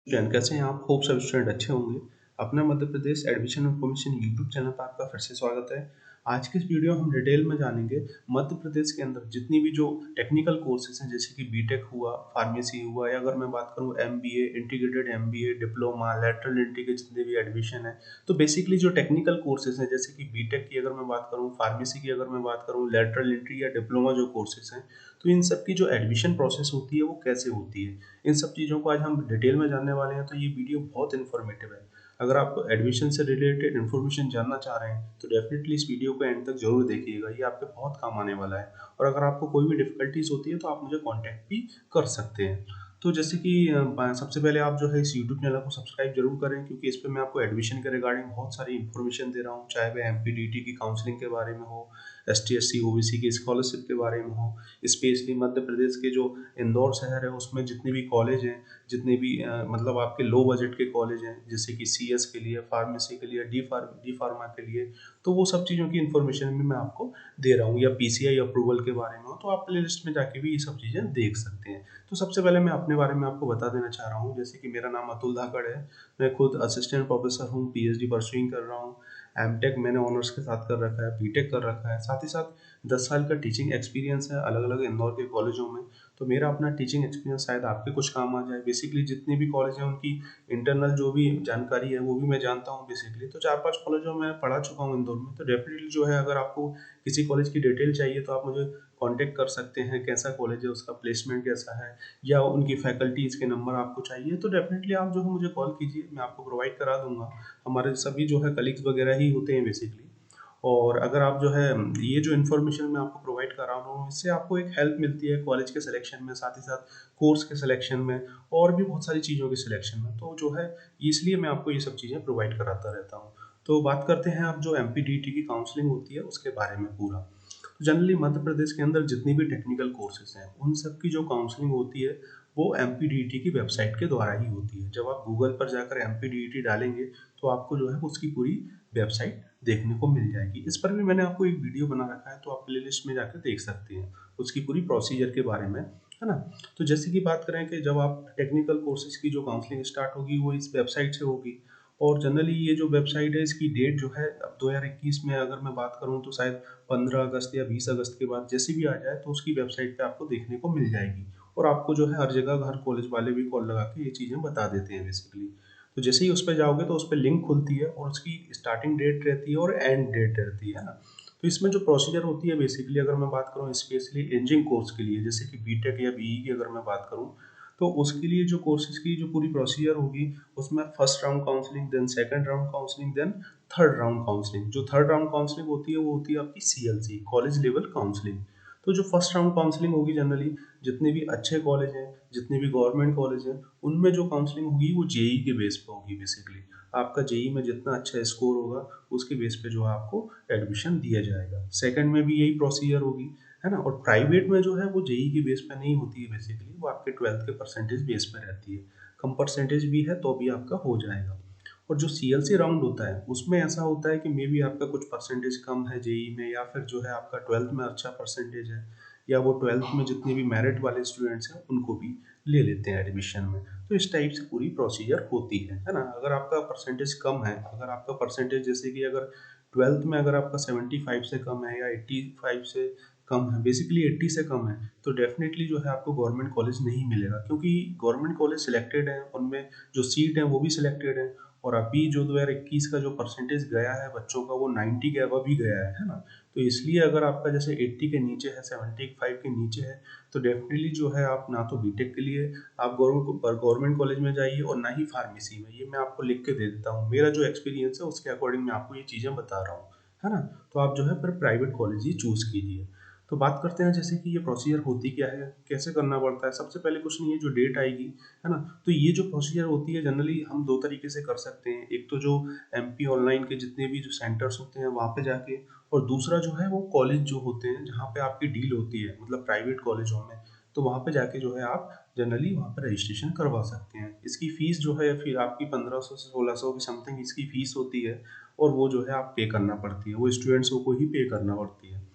Student कैसे हैं आप? होप सब स्टूडेंट अच्छे होंगे। अपना Madhya Pradesh admission information YouTube channel पर आपका फिर से स्वागत है। आज के इस वीडियो में हम डिटेल में जानेंगे मध्य प्रदेश के अंदर जितनी भी जो टेक्निकल कोर्सेज हैं, जैसे कि बीटेक हुआ, फार्मेसी हुआ, या अगर मैं बात करूं MBA, integrated MBA, diploma, lateral entry के जितने भी एडमिशन है, तो बेसिकली जो टेक्निकल कोर्सेज हैं, जैसे कि बीटेक की अगर मैं बात करूँ, फार्मेसी की अगर मैं बात करूँ, लेटरल एंट्री या डिप्लोमा जो कोर्सेज हैं, तो इन सब की जो एडमिशन प्रोसेस होती है वो कैसे होती है, इन सब चीज़ों को आज हम डिटेल में जानने वाले हैं। तो ये वीडियो बहुत इन्फॉर्मेटिव है। अगर आप एडमिशन से रिलेटेड इन्फॉर्मेशन जानना चाह रहे हैं तो डेफिनेटली इस वीडियो को एंड तक जरूर देखिएगा, ये आपके बहुत काम आने वाला है। और अगर आपको कोई भी डिफिकल्टीज होती है तो आप मुझे कॉन्टैक्ट भी कर सकते हैं। तो जैसे कि सबसे पहले आप जो है इस यूट्यूब चैनल को सब्सक्राइब जरूर करें, क्योंकि इस पर मैं आपको एडमिशन के रिगार्डिंग बहुत सारी इन्फॉर्मेशन दे रहा हूँ, चाहे वह एमपीडीटी की काउंसलिंग के बारे में हो, एसटी एससी ओबीसी की स्कॉलरशिप के बारे में हो, स्पेशली मध्य प्रदेश के जो इंदौर शहर है उसमें जितने भी कॉलेज हैं, जितने भी मतलब आपके लो बजट के कॉलेज हैं, जैसे कि सीएस के लिए, फार्मेसी के लिए, डी फार्मा के लिए, तो वो सब चीज़ों की इन्फॉर्मेशन भी मैं आपको दे रहा हूँ। या पीसीआई अप्रूवल के बारे में हो तो आप प्ले लिस्ट में जाके भी ये सब चीज़ें देख सकते हैं। तो सबसे पहले मैं अपने बारे में आपको बता देना चाह रहा हूँ, जैसे कि मेरा नाम अतुल धाकड़ है। मैं खुद असिस्टेंट प्रोफेसर हूँ, पीएचडी परस्यूइंग कर रहा हूँ। एमटेक मैंने ऑनर्स के साथ कर रखा है, बीटेक कर रखा है, साथ ही साथ 10 साल का टीचिंग एक्सपीरियंस है अलग अलग इंदौर के कॉलेजों में। तो मेरा अपना टीचिंग एक्सपीरियंस शायद आपके कुछ काम आ जाए। बेसिकली जितने भी कॉलेज हैं उनकी इंटरनल जो भी जानकारी है वो भी मैं जानता हूँ। बेसिकली तो 4-5 कॉलेजों में पढ़ा चुका हूँ इंदौर में। तो डेफिनेटली जो है, अगर आपको किसी कॉलेज की डिटेल चाहिए तो आप मुझे कांटेक्ट कर सकते हैं, कैसा कॉलेज है, उसका प्लेसमेंट कैसा है, या उनकी फैकल्टीज़ के नंबर आपको चाहिए तो डेफिनेटली आप जो है मुझे कॉल कीजिए, मैं आपको प्रोवाइड करा दूंगा। हमारे सभी जो है कलीग्स वगैरह ही होते हैं बेसिकली। और अगर आप जो है ये जो इन्फॉर्मेशन मैं आपको प्रोवाइड कर रहा हूँ, इससे आपको एक हेल्प मिलती है कॉलेज के सिलेक्शन में, साथ ही साथ कोर्स के सिलेक्शन में, और भी बहुत सारी चीज़ों के सिलेक्शन में। तो जो है इसलिए मैं आपको ये सब चीज़ें प्रोवाइड कराता रहता हूँ। तो बात करते हैं आप जो एमपीडीटी की काउंसलिंग होती है उसके बारे में पूरा। तो जनरली मध्य प्रदेश के अंदर जितनी भी टेक्निकल कोर्सेज हैं उन सब की जो काउंसलिंग होती है वो एमपीडीटी की वेबसाइट के द्वारा ही होती है। जब आप गूगल पर जाकर एमपीडीटी डालेंगे तो आपको जो है उसकी पूरी वेबसाइट देखने को मिल जाएगी। इस पर भी मैंने आपको एक वीडियो बना रखा है, तो आप प्लेलिस्ट में जाकर देख सकते हैं उसकी पूरी प्रोसीजर के बारे में, है ना। तो जैसे कि बात करें कि जब आप टेक्निकल कोर्सेज की जो काउंसलिंग स्टार्ट होगी वो इस वेबसाइट से होगी। और जनरली ये जो वेबसाइट है इसकी डेट जो है अब 2021 में अगर मैं बात करूँ तो शायद 15 अगस्त या 20 अगस्त के बाद जैसे भी आ जाए तो उसकी वेबसाइट पे आपको देखने को मिल जाएगी। और आपको जो है हर जगह हर कॉलेज वाले भी कॉल लगा के ये चीज़ें बता देते हैं बेसिकली। तो जैसे ही उस पर जाओगे तो उस पर लिंक खुलती है और उसकी स्टार्टिंग डेट रहती है और एंड डेट रहती है ना। तो इसमें जो प्रोसीजर होती है बेसिकली, अगर मैं बात करूँ स्पेशली इंजीनियरिंग कोर्स के लिए, जैसे कि बीटेक या बीई की अगर मैं बात करूँ, तो उसके लिए जो कोर्सेज की जो पूरी प्रोसीजर होगी उसमें first round counselling, then second round counselling, then third round counselling. जो थर्ड राउंड काउंसलिंग होती है वो होती है आपकी सीएलसी, कॉलेज लेवल काउंसलिंग। तो जो फर्स्ट राउंड काउंसलिंग होगी जनरली जितने भी अच्छे कॉलेज हैं, जितने भी गवर्नमेंट कॉलेज हैं, उनमें जो काउंसलिंग होगी वो जेई के बेस पे होगी बेसिकली। आपका जेई में जितना अच्छा स्कोर होगा उसके बेस पे जो है आपको एडमिशन दिया जाएगा। सेकंड में भी यही प्रोसीजर होगी, है ना। और प्राइवेट में जो है वो जेई के बेस पे नहीं होती है बेसिकली, वो आपके 12th के परसेंटेज बेस पे रहती है। कम परसेंटेज भी है तो भी आपका हो जाएगा। और जो सीएलसी राउंड होता है उसमें ऐसा होता है कि मे बी आपका कुछ परसेंटेज कम है जेई में, या फिर जो है आपका 12th में अच्छा परसेंटेज है, या वो 12th में जितने भी मेरिट वाले स्टूडेंट्स हैं उनको भी ले लेते हैं एडमिशन में। तो इस टाइप से पूरी प्रोसीजर होती है ना। अगर आपका परसेंटेज कम है, अगर आपका परसेंटेज जैसे कि अगर 12th में अगर आपका 75 से कम है या 85 से कम है, बेसिकली 80 से कम है, तो डेफिनेटली जो है आपको गवर्नमेंट कॉलेज नहीं मिलेगा, क्योंकि गवर्नमेंट कॉलेज सिलेक्टेड है, उनमें जो सीट है वो भी सिलेक्टेड है। और अभी जो 2021 का जो परसेंटेज गया है बच्चों का वो 90 के अबव ही गया है ना। तो इसलिए अगर आपका जैसे 80 के नीचे है, 75 के नीचे है, तो डेफिनेटली जो है आप ना तो बीटेक के लिए आप गवर्नमेंट कॉलेज में जाइए और ना ही फार्मेसी में। ये मैं आपको लिख के दे देता हूँ, मेरा जो एक्सपीरियंस है उसके अकॉर्डिंग मैं आपको ये चीज़ें बता रहा हूँ, है ना। तो आप जो है फिर प्राइवेट कॉलेज ही चूज कीजिए। तो बात करते हैं जैसे कि ये प्रोसीजर होती क्या है, कैसे करना पड़ता है। सबसे पहले कुछ नहीं है, जो डेट आएगी, है ना। तो ये जो प्रोसीजर होती है जनरली हम दो तरीके से कर सकते हैं। एक तो जो एमपी ऑनलाइन के जितने भी जो सेंटर्स होते हैं वहाँ पे जाके, और दूसरा जो है वो कॉलेज जो होते हैं जहाँ पे आपकी डील होती है, मतलब प्राइवेट कॉलेजों में, तो वहाँ पे जाके जो है आप जनरली वहाँ पे रजिस्ट्रेशन करवा सकते हैं। इसकी फीस जो है फिर आपकी 1500 से 1600 की समथिंग इसकी फीस होती है, और वो जो है आप पे करना पड़ती है, वो स्टूडेंट्स को ही पे करना पड़ती है।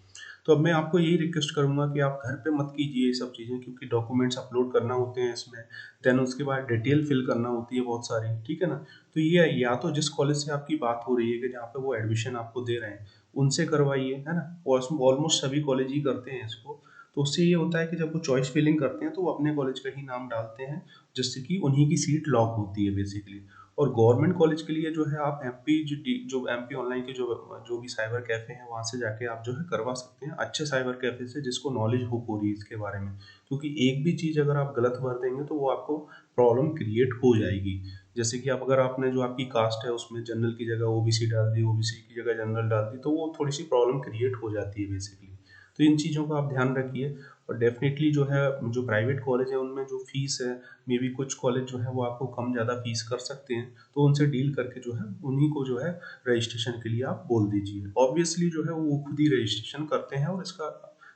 तो अब मैं आपको यही रिक्वेस्ट करूँगा कि आप घर पे मत कीजिए ये सब चीज़ें, क्योंकि डॉक्यूमेंट्स अपलोड करना होते हैं इसमें, देन उसके बाद डिटेल फिल करना होती है बहुत सारी, ठीक है ना? तो ये या तो जिस कॉलेज से आपकी बात हो रही है कि जहाँ पे वो एडमिशन आपको दे रहे हैं, उनसे करवाइए, है ना? और ऑलमोस्ट सभी कॉलेज ही करते हैं इसको। तो उससे ये होता है कि जब वो चॉइस फिलिंग करते हैं तो वो अपने कॉलेज का ही नाम डालते हैं, जिससे कि उन्हीं की सीट लॉक होती है बेसिकली। और गवर्नमेंट कॉलेज के लिए जो है आप एमपी जो एमपी ऑनलाइन के जो भी साइबर कैफ़े हैं वहाँ से जाके आप जो है करवा सकते हैं, अच्छे साइबर कैफ़े से जिसको नॉलेज हो पूरी इसके बारे में। क्योंकि एक भी चीज़ अगर आप गलत भर देंगे तो वो आपको प्रॉब्लम क्रिएट हो जाएगी। जैसे कि अब अगर आपने जो आपकी कास्ट है उसमें जनरल की जगह ओबीसी डाल दी, ओबीसी की जगह जनरल डाल दी, तो वो थोड़ी-सी प्रॉब्लम क्रिएट हो जाती है बेसिकली। तो इन चीज़ों का आप ध्यान रखिए। और डेफ़िनेटली जो है जो प्राइवेट कॉलेज है उनमें जो फ़ीस है, मे बी कुछ कॉलेज जो है वो आपको कम ज़्यादा फ़ीस कर सकते हैं, तो उनसे डील करके जो है उन्हीं को जो है रजिस्ट्रेशन के लिए आप बोल दीजिए। ऑब्वियसली जो है वो खुद ही रजिस्ट्रेशन करते हैं और इसका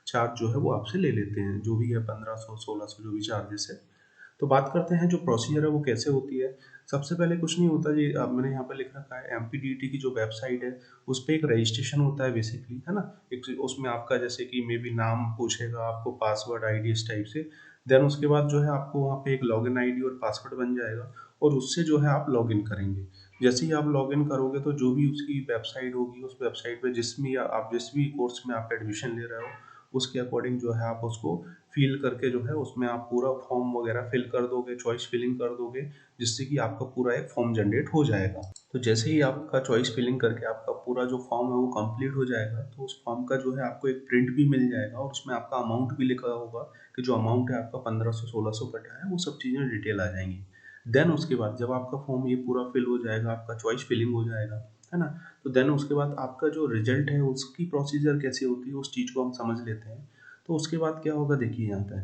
चार्ज जो है वो आपसे ले लेते हैं, जो भी है 1500 1600 जो भी चार्जेस है। तो बात करते हैं जो प्रोसीजर है वो कैसे होती है। सबसे पहले कुछ नहीं होता जी, अब मैंने यहाँ पे लिख रखा है एमपीडीटी की जो वेबसाइट है, उस पे एक रजिस्ट्रेशन होता है बेसिकली, है ना? एक उसमें आपका जैसे कि मे बी नाम पूछेगा, आपको पासवर्ड आईडी इस टाइप से। देन उसके बाद जो है आपको वहाँ पे एक लॉगिन आईडी और पासवर्ड बन जाएगा और उससे जो है आप लॉगिन करेंगे। जैसे ही आप लॉगिन करोगे तो जो भी उसकी वेबसाइट होगी, उस वेबसाइट पे जिस भी कोर्स में आप एडमिशन ले रहे हो, उसके अकॉर्डिंग जो है आप उसको फ़िल करके जो है उसमें आप पूरा फॉर्म वगैरह फ़िल कर दोगे, चॉइस फिलिंग कर दोगे, जिससे कि आपका पूरा एक फॉर्म जनरेट हो जाएगा। तो जैसे ही आपका चॉइस फिलिंग करके आपका पूरा जो फॉर्म है वो कंप्लीट हो जाएगा, तो उस फॉर्म का जो है आपको एक प्रिंट भी मिल जाएगा और उसमें आपका अमाउंट भी लिखा होगा कि जो अमाउंट है आपका 1500-1600 कटा है, वो सब चीज़ें डिटेल आ जाएँगी। देन उसके बाद जब आपका फॉर्म ये पूरा फिल हो जाएगा, आपका चॉइस फिलिंग हो जाएगा, है ना? तो देन उसके बाद आपका जो रिज़ल्ट है उसकी प्रोसीजर कैसे होती है, उस चीज़ को हम समझ लेते हैं। तो उसके बाद क्या होगा देखिए यहाँ पे,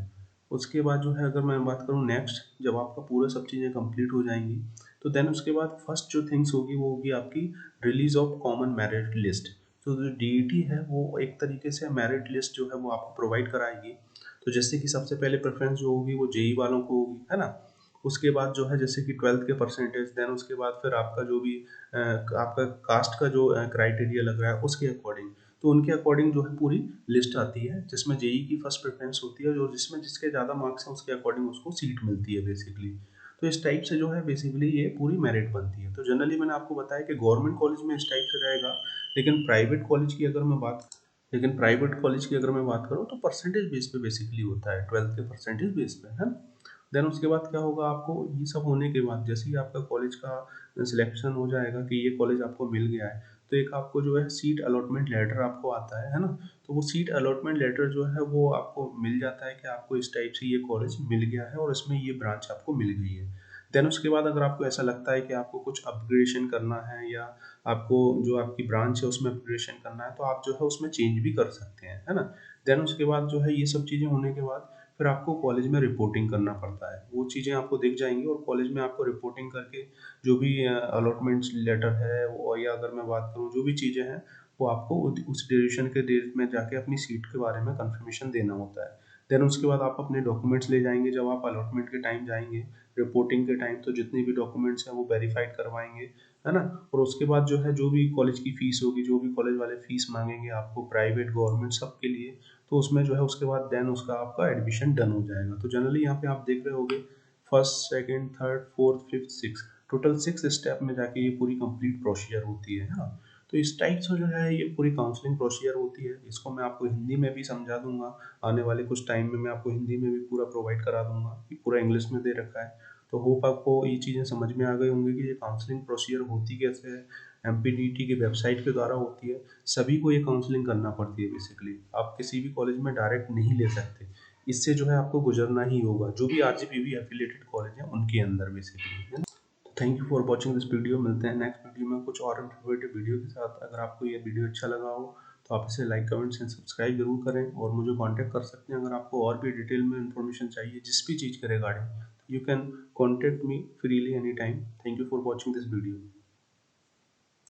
उसके बाद जो है अगर मैं बात करूँ नेक्स्ट, जब आपका पूरा सब चीज़ें कंप्लीट हो जाएँगी, तो देन उसके बाद फर्स्ट जो थिंग्स होगी वो होगी आपकी release of common merit list. तो जो डीईटी है वो एक तरीके से मेरिट लिस्ट जो है वो आपको प्रोवाइड कराएगी। तो जैसे कि सबसे पहले प्रेफ़रेंस जो होगी वो जेईई वालों को होगी, है ना? उसके बाद जो है जैसे कि 12th के परसेंटेज, देन उसके बाद फिर आपका जो भी आपका कास्ट का जो क्राइटेरिया लग रहा है उसके अकॉर्डिंग, तो उनके अकॉर्डिंग जो है पूरी लिस्ट आती है, जिसमें जेईई की फर्स्ट प्रेफरेंस होती है, जो जिसमें जिसके ज़्यादा मार्क्स हैं उसके अकॉर्डिंग उसको सीट मिलती है बेसिकली। तो इस टाइप से जो है बेसिकली ये पूरी मेरिट बनती है। तो जनरली मैंने आपको बताया कि गवर्नमेंट कॉलेज में इस टाइप से रहेगा, लेकिन प्राइवेट कॉलेज की अगर मैं बात लेकिन प्राइवेट कॉलेज की अगर मैं बात करूँ तो परसेंटेज बेस पे बेसिकली होता है, 12th के परसेंटेज बेस पे, है ना? देन उसके बाद क्या होगा, आपको ये सब होने के बाद जैसे ही आपका कॉलेज का सिलेक्शन हो जाएगा कि ये कॉलेज आपको मिल गया है, तो एक आपको जो है सीट अलॉटमेंट लेटर आपको आता है ना? तो वो सीट अलॉटमेंट लेटर जो है वो आपको मिल जाता है कि आपको इस टाइप से ये कॉलेज मिल गया है और इसमें ये ब्रांच आपको मिल गई है। देन उसके बाद अगर आपको ऐसा लगता है कि आपको कुछ अपग्रेडेशन करना है या आपको जो आपकी ब्रांच है उसमें अपग्रेडेशन करना है, तो आप जो है उसमें चेंज भी कर सकते हैं, है ना? देन उसके बाद जो है ये सब चीज़ें होने के बाद फिर आपको कॉलेज में रिपोर्टिंग करना पड़ता है। वो चीज़ें आपको दिख जाएँगी और कॉलेज में आपको रिपोर्टिंग करके जो भी अलॉटमेंट्स लेटर है वो, या अगर मैं बात करूँ जो भी चीज़ें हैं, वो आपको उस ड्यूरेशन के डेट में जाके अपनी सीट के बारे में कन्फर्मेशन देना होता है। देन उसके बाद आप अपने डॉक्यूमेंट्स ले जाएँगे, जब आप अलॉटमेंट के टाइम जाएँगे, रिपोर्टिंग के टाइम, तो जितने भी डॉक्यूमेंट्स हैं वो वेरीफाइड करवाएँगे, है ना? और उसके बाद जो है जो भी कॉलेज की फ़ीस होगी, जो भी कॉलेज वाले फ़ीस माँगेंगे आपको, प्राइवेट, गवर्नमेंट सबके लिए, तो उसमें जो है उसके बाद देन उसका आपका एडमिशन डन हो जाएगा। तो जनरली यहाँ पे आप देख रहे होंगे first, second, third, fourth, fifth, sixth, total 6 step में जाके ये पूरी कंप्लीट प्रोसीजर होती है ना? तो इस टाइप से जो है ये पूरी काउंसलिंग प्रोसीजर होती है। इसको मैं आपको हिंदी में भी समझा दूँगा, आने वाले कुछ टाइम में मैं आपको हिंदी में भी पूरा प्रोवाइड करा दूँगा, ये पूरा इंग्लिश में दे रखा है। तो होप आपको ये चीज़ें समझ में आ गई होंगी कि ये काउंसलिंग प्रोसीजर होती कैसे है, एमपीडीटी की वेबसाइट के द्वारा होती है। सभी को ये काउंसलिंग करना पड़ती है बेसिकली। आप किसी भी कॉलेज में डायरेक्ट नहीं ले सकते। इससे जो है आपको गुज़रना ही होगा, जो भी आरजीपीवी एफिलिएटेड कॉलेज हैं उनके अंदर बेसिकली, है ना? Thank you for watching this video. मिलते हैं नेक्स्ट वीडियो में कुछ और इन्फॉर्मेटिव वीडियो के साथ। अगर आपको ये वीडियो अच्छा लगा हो तो आप इसे लाइक, कमेंट्स एंड सब्सक्राइब जरूर करें और मुझे कांटेक्ट कर सकते हैं अगर आपको और भी डिटेल में इन्फॉर्मेशन चाहिए जिस भी चीज़ के regarding. You can contact me freely any time. Thank you for watching this video.